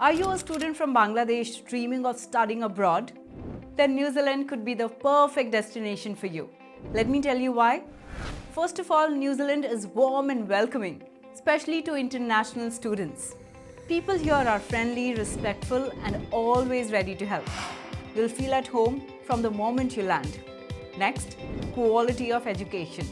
Are you a student from Bangladesh dreaming of studying abroad? Then New Zealand could be the perfect destination for you. Let me tell you why. First of all, New Zealand is warm and welcoming, especially to international students. People here are friendly, respectful, and always ready to help. You'll feel at home from the moment you land. Next, quality of education.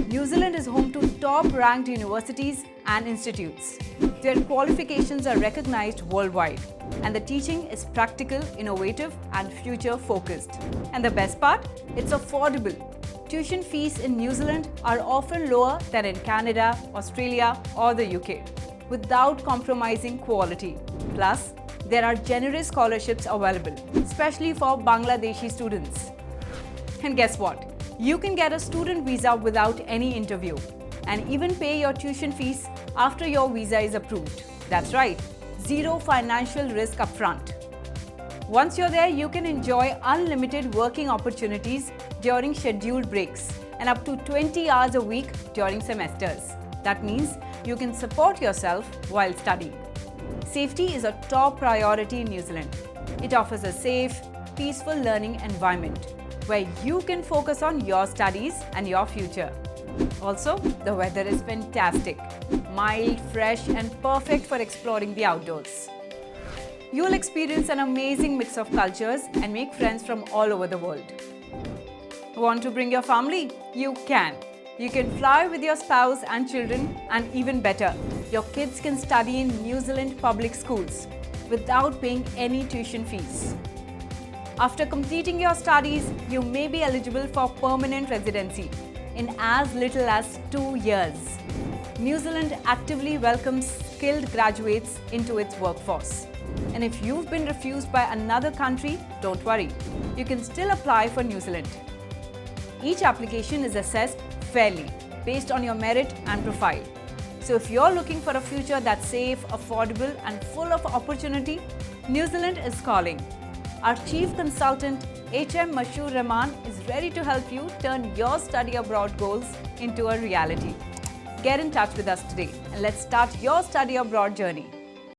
New Zealand is home to top-ranked universities and institutes. Their qualifications are recognized worldwide, and the teaching is practical, innovative, and future-focused. And the best part? It's affordable. Tuition fees in New Zealand are often lower than in Canada, Australia, or the UK, without compromising quality. Plus, there are generous scholarships available, especially for Bangladeshi students. And guess what? You can get a student visa without any interview and even pay your tuition fees after your visa is approved. That's right, zero financial risk upfront. Once you're there, you can enjoy unlimited working opportunities during scheduled breaks and up to 20 hours a week during semesters. That means you can support yourself while studying. Safety is a top priority in New Zealand. It offers a safe, peaceful learning environment where you can focus on your studies and your future. Also, the weather is fantastic, mild, fresh, and perfect for exploring the outdoors. You'll experience an amazing mix of cultures and make friends from all over the world. Want to bring your family? You can. You can fly with your spouse and children, and even better, your kids can study in New Zealand public schools without paying any tuition fees. After completing your studies, you may be eligible for permanent residency in as little as 2 years. New Zealand actively welcomes skilled graduates into its workforce. And if you've been refused by another country, don't worry. You can still apply for New Zealand. Each application is assessed fairly based on your merit and profile. So if you're looking for a future that's safe, affordable, and full of opportunity, New Zealand is calling. Our Chief Consultant, HM Mashur Rahman, is ready to help you turn your study abroad goals into a reality. Get in touch with us today and let's start your study abroad journey.